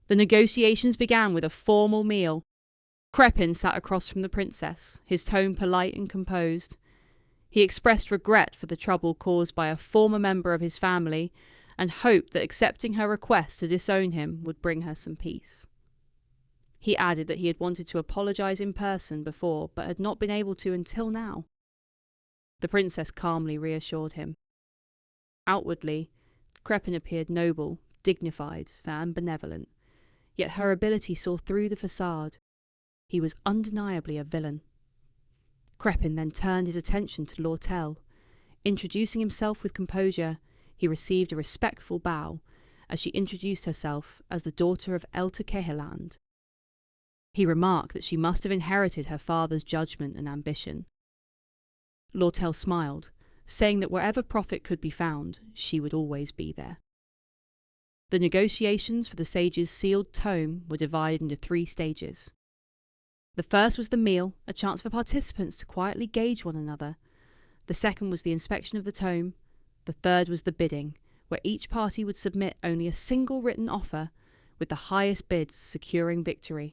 The negotiations began with a formal meal. Crepin sat across from the princess, his tone polite and composed. He expressed regret for the trouble caused by a former member of his family and hoped that accepting her request to disown him would bring her some peace. He added that he had wanted to apologise in person before, but had not been able to until now. The princess calmly reassured him. Outwardly, Crepin appeared noble, dignified, and benevolent, yet her ability saw through the facade. He was undeniably a villain. Crepin then turned his attention to Lortel. Introducing himself with composure, he received a respectful bow as she introduced herself as the daughter of Elta Keheland. He remarked that she must have inherited her father's judgment and ambition. Lortel smiled, saying that wherever profit could be found, she would always be there. The negotiations for the sage's sealed tome were divided into 3 stages. The first was the meal, a chance for participants to quietly gauge one another. The second was the inspection of the tome. The third was the bidding, where each party would submit only a single written offer, with the highest bids securing victory.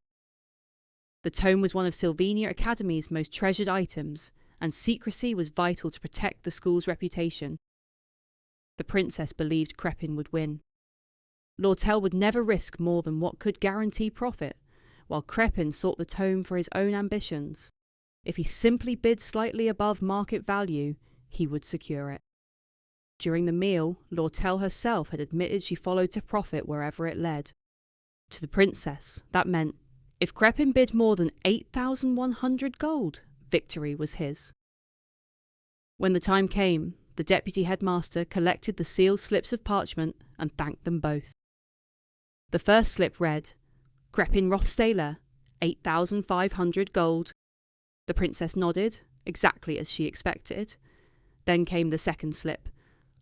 The tome was one of Sylvania Academy's most treasured items, and secrecy was vital to protect the school's reputation. The princess believed Crepin would win. Lortel would never risk more than what could guarantee profit, while Crepin sought the tome for his own ambitions. If he simply bid slightly above market value, he would secure it. During the meal, Lortel herself had admitted she followed to profit wherever it led. To the princess, that meant, if Crepin bid more than 8,100 gold, victory was his. When the time came, the deputy headmaster collected the sealed slips of parchment and thanked them both. The first slip read, Crepin Rothstaler, 8,500 gold. The princess nodded, exactly as she expected. Then came the second slip,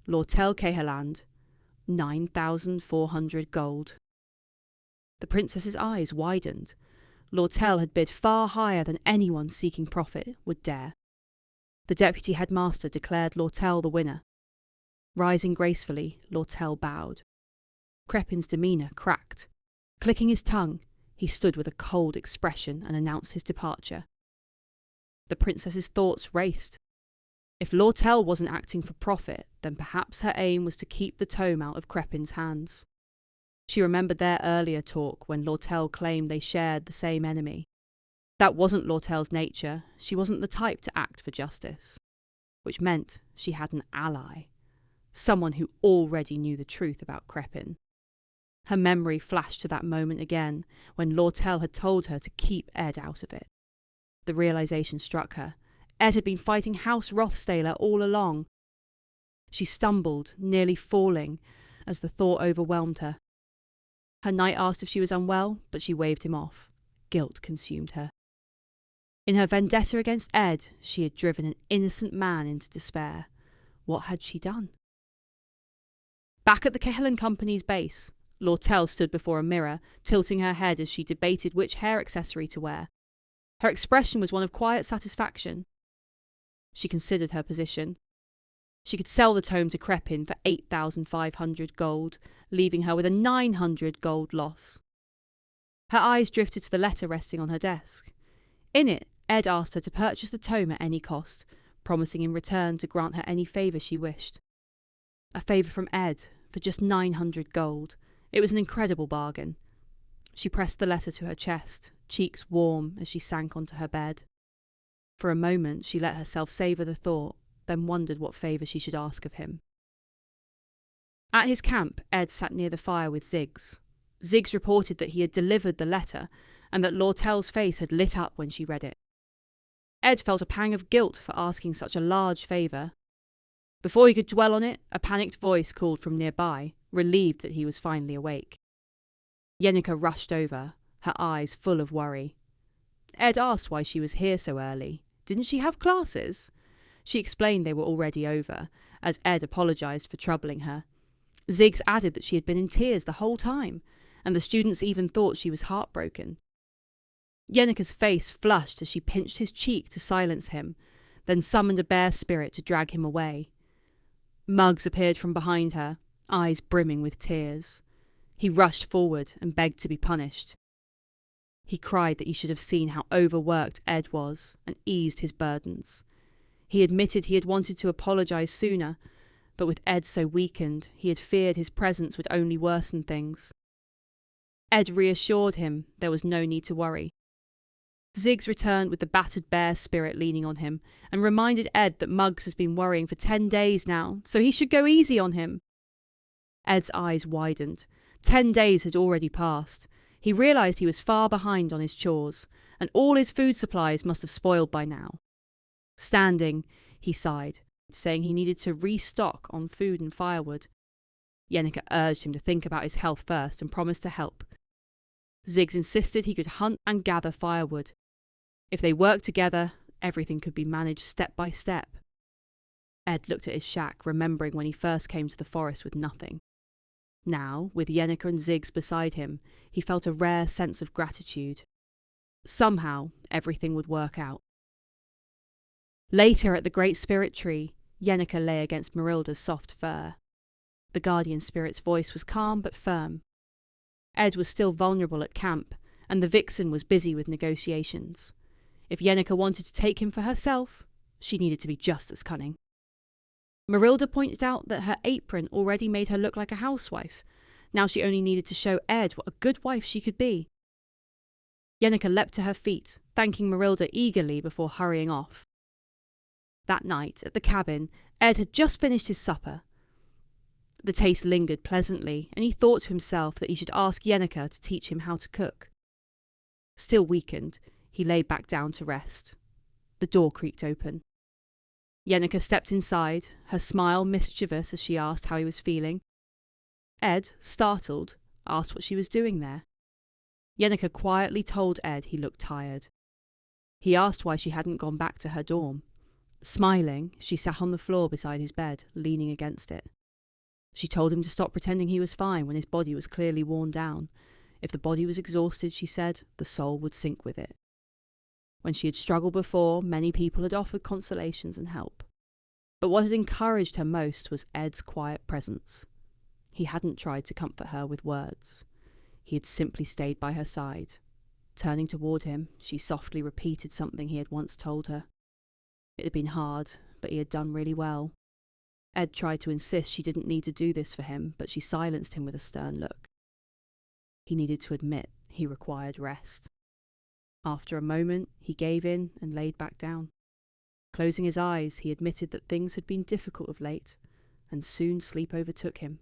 Lortel Keheland, 9,400 gold. The princess's eyes widened. Lortel had bid far higher than anyone seeking profit would dare. The deputy headmaster declared Lortel the winner. Rising gracefully, Lortel bowed. Crepin's demeanour cracked. Clicking his tongue, he stood with a cold expression and announced his departure. The princess's thoughts raced. If Lortel wasn't acting for profit, then perhaps her aim was to keep the tome out of Crepin's hands. She remembered their earlier talk when Lortel claimed they shared the same enemy. That wasn't Lortel's nature. She wasn't the type to act for justice. Which meant she had an ally. Someone who already knew the truth about Crepin. Her memory flashed to that moment again, when Lortel had told her to keep Ed out of it. The realization struck her. Ed had been fighting House Rothstaler all along. She stumbled, nearly falling, as the thought overwhelmed her. Her knight asked if she was unwell, but she waved him off. Guilt consumed her. In her vendetta against Ed, she had driven an innocent man into despair. What had she done? Back at the Kehelan Company's base, Lortel stood before a mirror, tilting her head as she debated which hair accessory to wear. Her expression was one of quiet satisfaction. She considered her position. She could sell the tome to Crepin for 8,500 gold, leaving her with a 900 gold loss. Her eyes drifted to the letter resting on her desk. In it, Ed asked her to purchase the tome at any cost, promising in return to grant her any favour she wished. A favour from Ed, for just 900 gold. It was an incredible bargain. She pressed the letter to her chest, cheeks warm as she sank onto her bed. For a moment she let herself savour the thought, then wondered what favour she should ask of him. At his camp, Ed sat near the fire with Ziggs. Ziggs reported that he had delivered the letter, and that Lortel's face had lit up when she read it. Ed felt a pang of guilt for asking such a large favour. Before he could dwell on it, a panicked voice called from nearby, relieved that he was finally awake. Yenkah rushed over, her eyes full of worry. Ed asked why she was here so early. Didn't she have classes? She explained they were already over, as Ed apologised for troubling her. Ziggs added that she had been in tears the whole time, and the students even thought she was heartbroken. Yenkah's face flushed as she pinched his cheek to silence him, then summoned a bear spirit to drag him away. Muggs appeared from behind her, eyes brimming with tears. He rushed forward and begged to be punished. He cried that he should have seen how overworked Ed was and eased his burdens. He admitted he had wanted to apologise sooner, but with Ed so weakened, he had feared his presence would only worsen things. Ed reassured him there was no need to worry. Ziggs returned with the battered bear spirit leaning on him and reminded Ed that Muggs has been worrying for 10 days now, so he should go easy on him. Ed's eyes widened. 10 days had already passed. He realised he was far behind on his chores, and all his food supplies must have spoiled by now. Standing, he sighed, saying he needed to restock on food and firewood. Yenkah urged him to think about his health first and promised to help. Ziggs insisted he could hunt and gather firewood. If they worked together, everything could be managed step by step. Ed looked at his shack, remembering when he first came to the forest with nothing. Now, with Yenkah and Ziggs beside him, he felt a rare sense of gratitude. Somehow, everything would work out. Later, at the Great Spirit Tree, Yenkah lay against Merilda's soft fur. The guardian spirit's voice was calm but firm. Ed was still vulnerable at camp, and the vixen was busy with negotiations. If Yenkah wanted to take him for herself, she needed to be just as cunning. Merilda pointed out that her apron already made her look like a housewife. Now she only needed to show Ed what a good wife she could be. Yenkah leapt to her feet, thanking Merilda eagerly before hurrying off. That night, at the cabin, Ed had just finished his supper. The taste lingered pleasantly, and he thought to himself that he should ask Yenkah to teach him how to cook. Still weakened, he lay back down to rest. The door creaked open. Yenkah stepped inside, her smile mischievous as she asked how he was feeling. Ed, startled, asked what she was doing there. Yenkah quietly told Ed he looked tired. He asked why she hadn't gone back to her dorm. Smiling, she sat on the floor beside his bed, leaning against it. She told him to stop pretending he was fine when his body was clearly worn down. If the body was exhausted, she said, the soul would sink with it. When she had struggled before, many people had offered consolations and help. But what had encouraged her most was Ed's quiet presence. He hadn't tried to comfort her with words. He had simply stayed by her side. Turning toward him, she softly repeated something he had once told her. It had been hard, but he had done really well. Ed tried to insist she didn't need to do this for him, but she silenced him with a stern look. He needed to admit he required rest. After a moment, he gave in and laid back down. Closing his eyes, he admitted that things had been difficult of late, and soon sleep overtook him.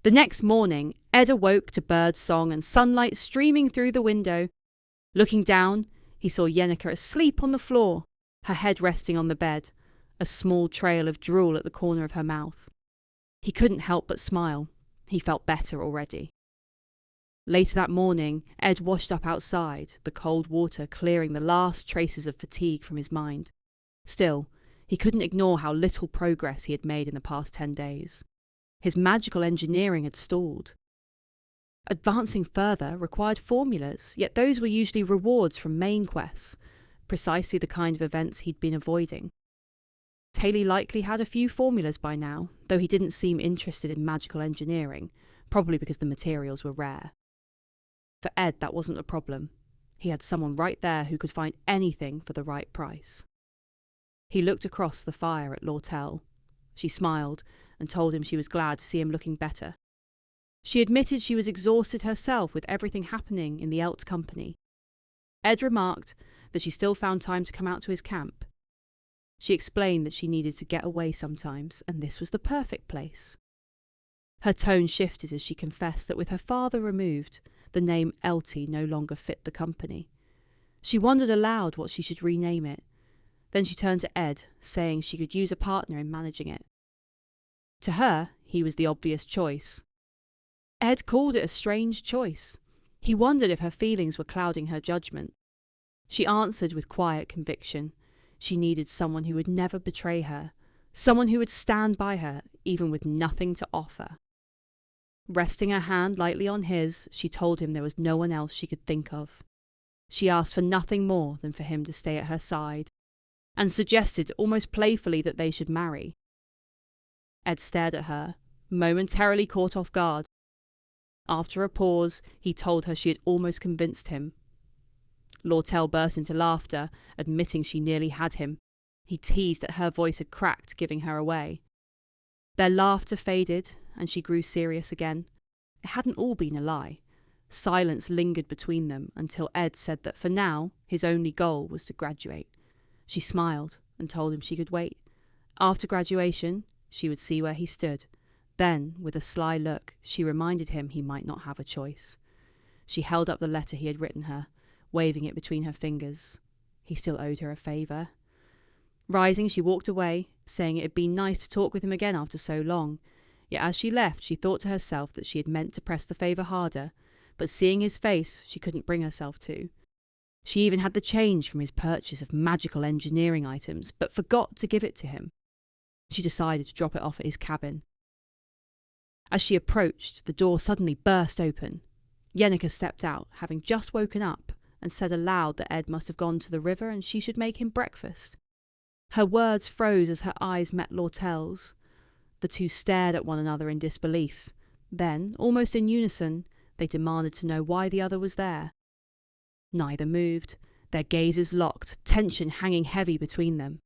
The next morning, Ed awoke to bird song and sunlight streaming through the window. Looking down, he saw Yenkah asleep on the floor, her head resting on the bed, a small trail of drool at the corner of her mouth. He couldn't help but smile. He felt better already. Later that morning, Ed washed up outside, the cold water clearing the last traces of fatigue from his mind. Still, he couldn't ignore how little progress he had made in the past 10 days. His magical engineering had stalled. Advancing further required formulas, yet those were usually rewards from main quests, precisely the kind of events he'd been avoiding. Taylor likely had a few formulas by now, though he didn't seem interested in magical engineering, probably because the materials were rare. For Ed, that wasn't a problem. He had someone right there who could find anything for the right price. He looked across the fire at Lortel. She smiled and told him she was glad to see him looking better. She admitted she was exhausted herself with everything happening in the Elt company. Ed remarked that she still found time to come out to his camp. She explained that she needed to get away sometimes, and this was the perfect place. Her tone shifted as she confessed that with her father removed, the name Elty no longer fit the company. She wondered aloud what she should rename it. Then she turned to Ed, saying she could use a partner in managing it. To her, he was the obvious choice. Ed called it a strange choice. He wondered if her feelings were clouding her judgment. She answered with quiet conviction. She needed someone who would never betray her, someone who would stand by her, even with nothing to offer. Resting her hand lightly on his, she told him there was no one else she could think of. She asked for nothing more than for him to stay at her side, and suggested almost playfully that they should marry. Ed stared at her, momentarily caught off guard. After a pause, he told her she had almost convinced him. Lortel burst into laughter, admitting she nearly had him. He teased that her voice had cracked, giving her away. Their laughter faded, and she grew serious again. It hadn't all been a lie. Silence lingered between them until Ed said that for now, his only goal was to graduate. She smiled and told him she could wait. After graduation, she would see where he stood. Then, with a sly look, she reminded him he might not have a choice. She held up the letter he had written her, waving it between her fingers. He still owed her a favour. Rising, she walked away, saying it had been nice to talk with him again after so long. Yet as she left, she thought to herself that she had meant to press the favour harder, but seeing his face, she couldn't bring herself to. She even had the change from his purchase of magical engineering items, but forgot to give it to him. She decided to drop it off at his cabin. As she approached, the door suddenly burst open. Yenkah stepped out, having just woken up, and said aloud that Ed must have gone to the river and she should make him breakfast. Her words froze as her eyes met Lortel's. The two stared at one another in disbelief. Then, almost in unison, they demanded to know why the other was there. Neither moved, their gazes locked, tension hanging heavy between them.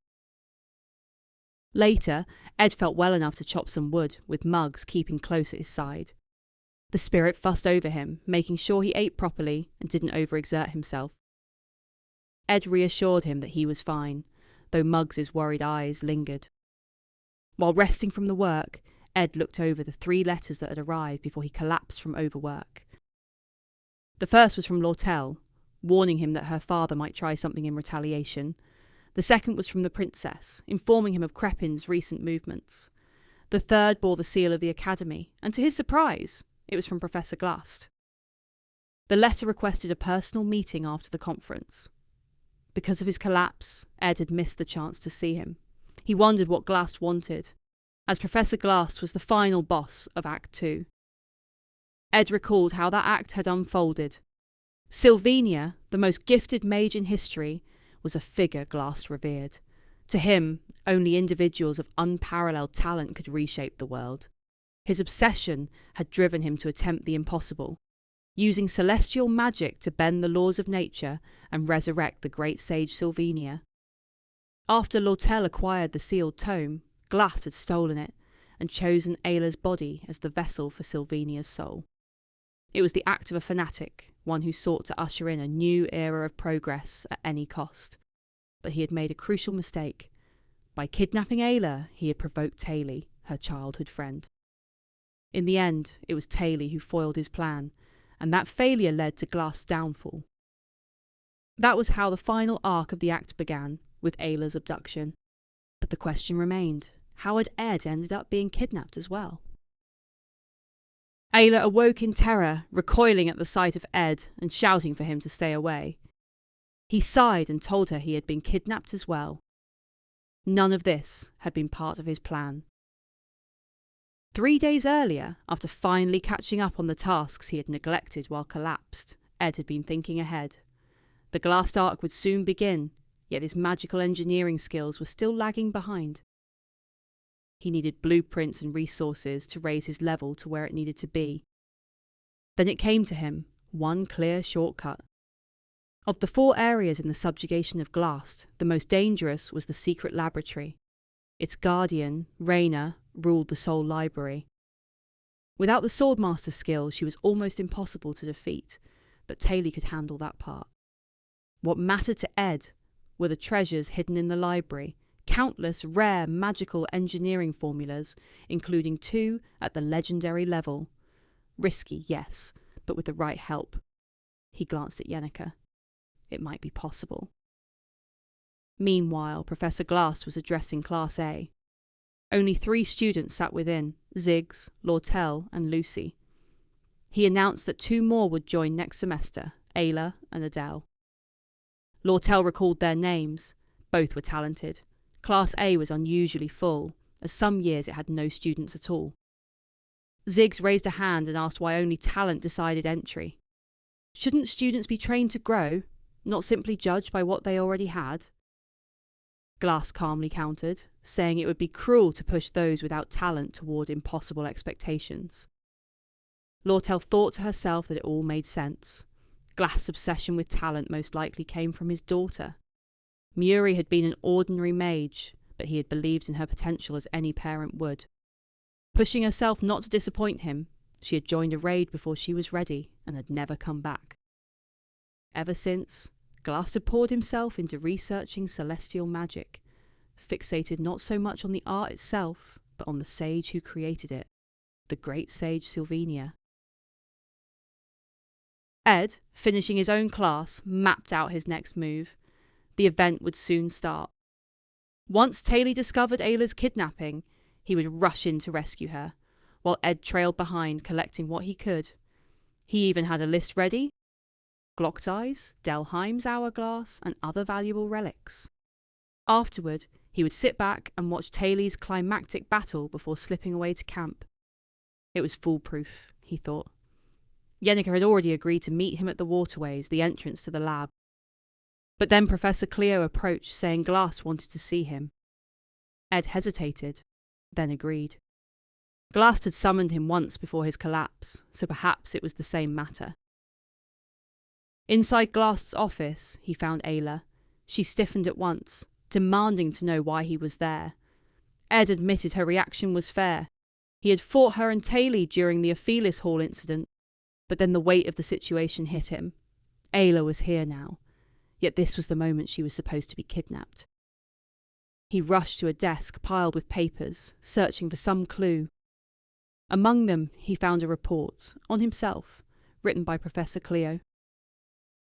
Later, Ed felt well enough to chop some wood, with Muggs keeping close at his side. The spirit fussed over him, making sure he ate properly and didn't overexert himself. Ed reassured him that he was fine, though Muggs's worried eyes lingered. While resting from the work, Ed looked over the 3 letters that had arrived before he collapsed from overwork. The first was from Lortel, warning him that her father might try something in retaliation. The second was from the princess, informing him of Crepin's recent movements. The third bore the seal of the academy, and to his surprise, it was from Professor Glast. The letter requested a personal meeting after the conference. Because of his collapse, Ed had missed the chance to see him. He wondered what Glast wanted, as Professor Glast was the final boss of Act 2. Ed recalled how that act had unfolded. Sylvania, the most gifted mage in history, was a figure Glast revered. To him, only individuals of unparalleled talent could reshape the world. His obsession had driven him to attempt the impossible, using celestial magic to bend the laws of nature and resurrect the great sage Sylvania. After Lortel acquired the sealed tome, Glast had stolen it and chosen Ayla's body as the vessel for Sylvania's soul. It was the act of a fanatic, one who sought to usher in a new era of progress at any cost. But he had made a crucial mistake. By kidnapping Ayla, he had provoked Taylor, her childhood friend. In the end, it was Taylor who foiled his plan, and that failure led to Glast's downfall. That was how the final arc of the act began, with Ayla's abduction. But the question remained, how had Ed ended up being kidnapped as well? Ayla awoke in terror, recoiling at the sight of Ed and shouting for him to stay away. He sighed and told her he had been kidnapped as well. None of this had been part of his plan. 3 days earlier, after finally catching up on the tasks he had neglected while collapsed, Ed had been thinking ahead. The Glast arc would soon begin, yet his magical engineering skills were still lagging behind. He needed blueprints and resources to raise his level to where it needed to be. Then it came to him, one clear shortcut. Of the 4 areas in the subjugation of Glast, the most dangerous was the secret laboratory. Its guardian, Raina, ruled the Soul Library. Without the Swordmaster skill, she was almost impossible to defeat, but Taylor could handle that part. What mattered to Ed were the treasures hidden in the library, countless rare magical engineering formulas, including 2 at the legendary level. Risky, yes, but with the right help. He glanced at Yenkah. It might be possible. Meanwhile, Professor Glast was addressing Class A. Only 3 students sat within, Ziggs, Lortel, and Lucy. He announced that 2 more would join next semester, Ayla and Adele. Lortel recalled their names. Both were talented. Class A was unusually full, as some years it had no students at all. Ziggs raised a hand and asked why only talent decided entry. Shouldn't students be trained to grow, not simply judged by what they already had? Glast calmly countered, saying it would be cruel to push those without talent toward impossible expectations. Lortel thought to herself that it all made sense. Glast's obsession with talent most likely came from his daughter. Muri had been an ordinary mage, but he had believed in her potential as any parent would. Pushing herself not to disappoint him, she had joined a raid before she was ready and had never come back. Ever since, Glast had poured himself into researching celestial magic, fixated not so much on the art itself, but on the sage who created it, the great sage Sylvania. Ed, finishing his own class, mapped out his next move. The event would soon start. Once Taylor discovered Ayla's kidnapping, he would rush in to rescue her, while Ed trailed behind, collecting what he could. He even had a list ready: Glock's eyes, Delheim's hourglass, and other valuable relics. Afterward, he would sit back and watch Taylor's climactic battle before slipping away to camp. It was foolproof, he thought. Yenkah had already agreed to meet him at the waterways, the entrance to the lab. But then Professor Cleo approached, saying Glast wanted to see him. Ed hesitated, then agreed. Glast had summoned him once before his collapse, so perhaps it was the same matter. Inside Glast's office, he found Ayla. She stiffened at once, demanding to know why he was there. Ed admitted her reaction was fair. He had fought her and Taylor during the Ophelis Hall incident, but then the weight of the situation hit him. Ayla was here now, yet this was the moment she was supposed to be kidnapped. He rushed to a desk piled with papers, searching for some clue. Among them, he found a report, on himself, written by Professor Cleo.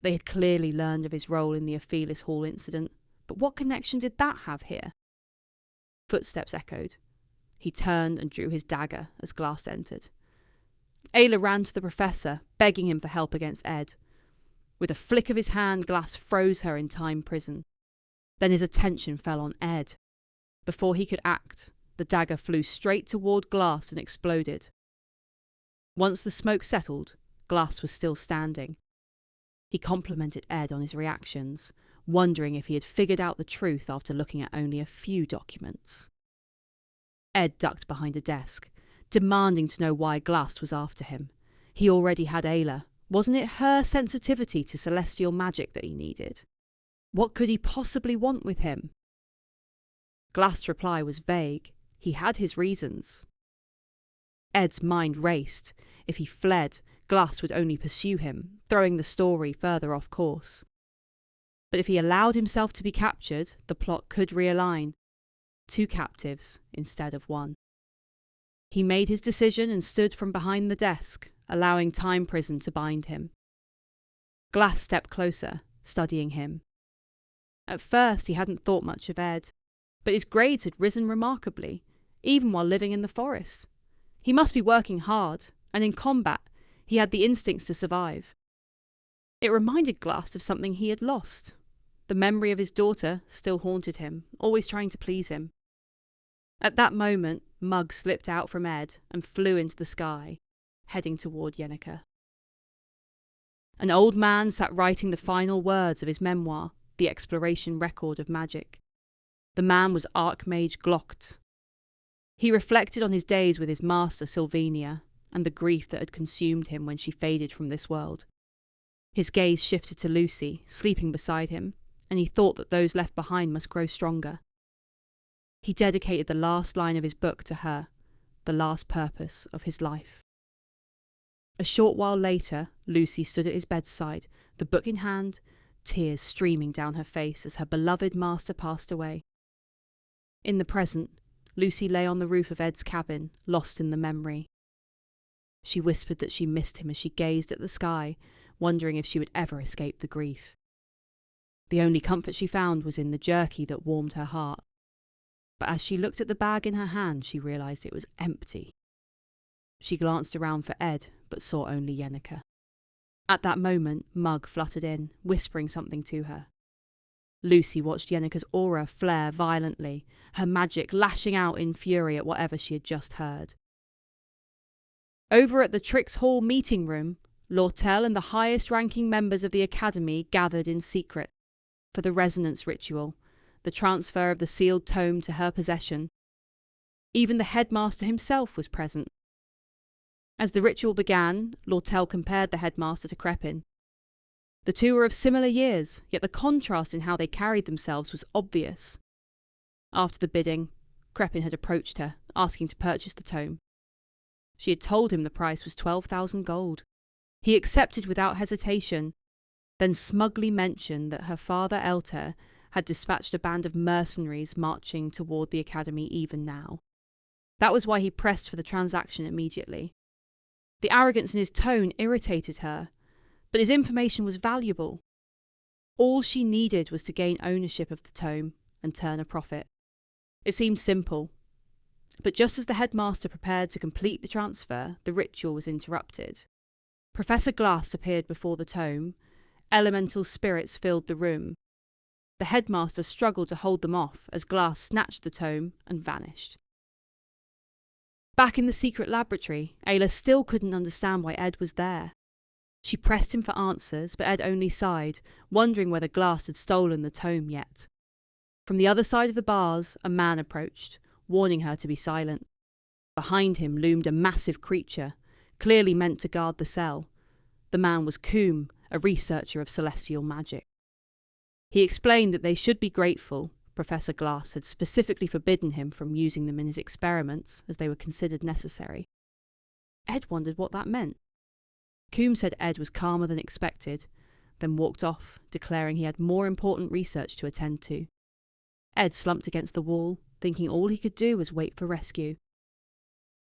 They had clearly learned of his role in the Ophelis Hall incident, but what connection did that have here? Footsteps echoed. He turned and drew his dagger as Glast entered. Ayla ran to the professor, begging him for help against Ed. With a flick of his hand, Glast froze her in time prison. Then his attention fell on Ed. Before he could act, the dagger flew straight toward Glast and exploded. Once the smoke settled, Glast was still standing. He complimented Ed on his reactions, wondering if he had figured out the truth after looking at only a few documents. Ed ducked behind a desk, demanding to know why Glast was after him. He already had Ayla. Wasn't it her sensitivity to celestial magic that he needed? What could he possibly want with him? Glast's reply was vague. He had his reasons. Ed's mind raced. If he fled, Glast would only pursue him, throwing the story further off course. But if he allowed himself to be captured, the plot could realign. 2 captives instead of 1. He made his decision and stood from behind the desk, allowing time prison to bind him. Glast stepped closer, studying him. At first he hadn't thought much of Ed, but his grades had risen remarkably, even while living in the forest. He must be working hard, and in combat he had the instincts to survive. It reminded Glast of something he had lost. The memory of his daughter still haunted him, always trying to please him. At that moment, Mug slipped out from Ed and flew into the sky, heading toward Yenkah. An old man sat writing the final words of his memoir, The Exploration Record of Magic. The man was Archmage Glast. He reflected on his days with his master Sylvania, and the grief that had consumed him when she faded from this world. His gaze shifted to Lucy, sleeping beside him, and he thought that those left behind must grow stronger. He dedicated the last line of his book to her, the last purpose of his life. A short while later, Lucy stood at his bedside, the book in hand, tears streaming down her face as her beloved master passed away. In the present, Lucy lay on the roof of Ed's cabin, lost in the memory. She whispered that she missed him as she gazed at the sky, wondering if she would ever escape the grief. The only comfort she found was in the jerky that warmed her heart. But as she looked at the bag in her hand, she realised it was empty. She glanced around for Ed, but saw only Yenkah. At that moment, Mug fluttered in, whispering something to her. Lucy watched Yenkah's aura flare violently, her magic lashing out in fury at whatever she had just heard. Over at the Trix Hall meeting room, Lortel and the highest-ranking members of the Academy gathered in secret for the resonance ritual, the transfer of the sealed tome to her possession. Even the headmaster himself was present. As the ritual began, Lortel compared the headmaster to Crepin. The two were of similar years, yet the contrast in how they carried themselves was obvious. After the bidding, Crepin had approached her, asking to purchase the tome. She had told him the price was 12,000 gold. He accepted without hesitation, then smugly mentioned that her father Elter had dispatched a band of mercenaries marching toward the academy even now. That was why he pressed for the transaction immediately. The arrogance in his tone irritated her, but his information was valuable. All she needed was to gain ownership of the tome and turn a profit. It seemed simple, but just as the headmaster prepared to complete the transfer, the ritual was interrupted. Professor Glast appeared before the tome. Elemental spirits filled the room. The headmaster struggled to hold them off as Glast snatched the tome and vanished. Back in the secret laboratory, Ayla still couldn't understand why Ed was there. She pressed him for answers, but Ed only sighed, wondering whether Glast had stolen the tome yet. From the other side of the bars, a man approached, warning her to be silent. Behind him loomed a massive creature, clearly meant to guard the cell. The man was Coombe, a researcher of celestial magic. He explained that they should be grateful. Professor Glast had specifically forbidden him from using them in his experiments, as they were considered necessary. Ed wondered what that meant. Coombe said Ed was calmer than expected, then walked off, declaring he had more important research to attend to. Ed slumped against the wall, thinking all he could do was wait for rescue.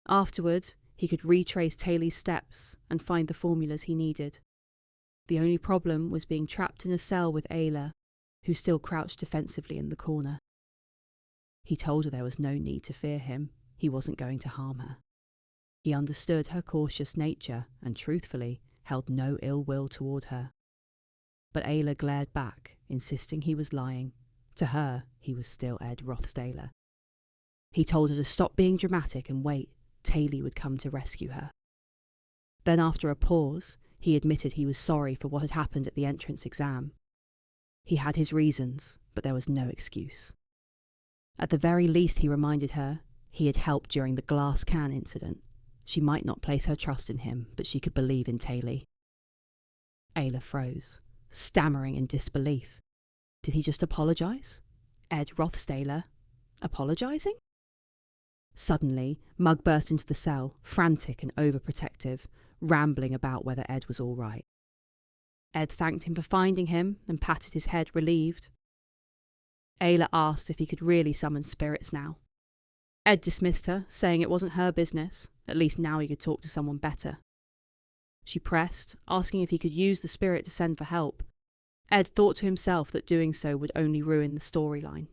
Afterward, he could retrace Taylor's steps and find the formulas he needed. The only problem was being trapped in a cell with Ayla, who still crouched defensively in the corner. He told her there was no need to fear him. He wasn't going to harm her. He understood her cautious nature and, truthfully, held no ill will toward her. But Ayla glared back, insisting he was lying. To her, he was still Ed Rothstaler. He told her to stop being dramatic and wait. Taylor would come to rescue her. Then, after a pause, he admitted he was sorry for what had happened at the entrance exam. He had his reasons, but there was no excuse. At the very least, he reminded her, he had helped during the glass can incident. She might not place her trust in him, but she could believe in Taylor. Ayla froze, stammering in disbelief. Did he just apologise? Ed Rothstaler apologising? Suddenly, Mug burst into the cell, frantic and overprotective, rambling about whether Ed was all right. Ed thanked him for finding him and patted his head, relieved. Ayla asked if he could really summon spirits now. Ed dismissed her, saying it wasn't her business. At least now he could talk to someone better. She pressed, asking if he could use the spirit to send for help. Ed thought to himself that doing so would only ruin the storyline.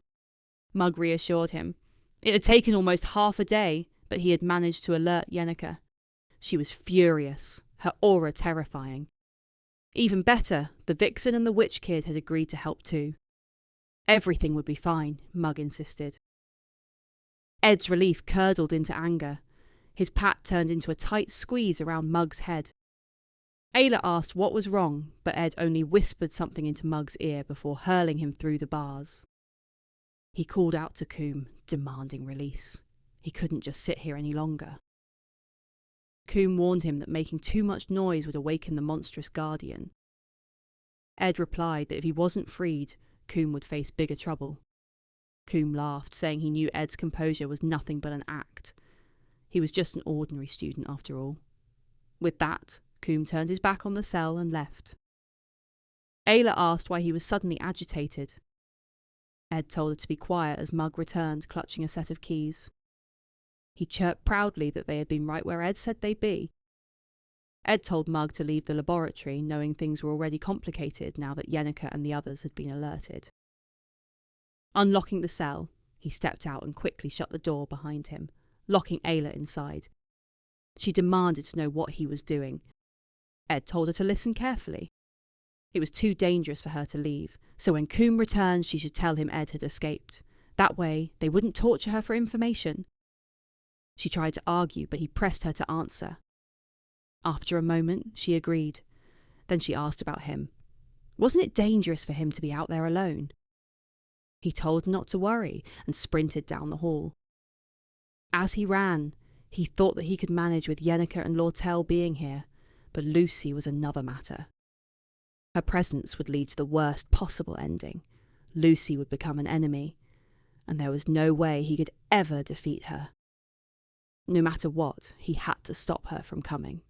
Mug reassured him. It had taken almost half a day, but he had managed to alert Yenkah. She was furious, her aura terrifying. Even better, the vixen and the witch kid had agreed to help too. Everything would be fine, Mug insisted. Ed's relief curdled into anger. His pat turned into a tight squeeze around Mug's head. Ayla asked what was wrong, but Ed only whispered something into Mug's ear before hurling him through the bars. He called out to Coombe, demanding release. He couldn't just sit here any longer. Coombe warned him that making too much noise would awaken the monstrous guardian. Ed replied that if he wasn't freed, Coombe would face bigger trouble. Coombe laughed, saying he knew Ed's composure was nothing but an act. He was just an ordinary student after all. With that, Coombe turned his back on the cell and left. Ayla asked why he was suddenly agitated. Ed told her to be quiet as Mug returned, clutching a set of keys. He chirped proudly that they had been right where Ed said they'd be. Ed told Mug to leave the laboratory, knowing things were already complicated now that Yenkah and the others had been alerted. Unlocking the cell, he stepped out and quickly shut the door behind him, locking Ayla inside. She demanded to know what he was doing. Ed told her to listen carefully. It was too dangerous for her to leave, so when Coombe returned she should tell him Ed had escaped. That way, they wouldn't torture her for information. She tried to argue, but he pressed her to answer. After a moment, she agreed. Then she asked about him. Wasn't it dangerous for him to be out there alone? He told her not to worry and sprinted down the hall. As he ran, He thought that he could manage with Yenkah and Lortel being here, but Lucy was another matter. Her presence would lead to the worst possible ending. Lucy would become an enemy, and there was no way he could ever defeat her. No matter what, he had to stop her from coming.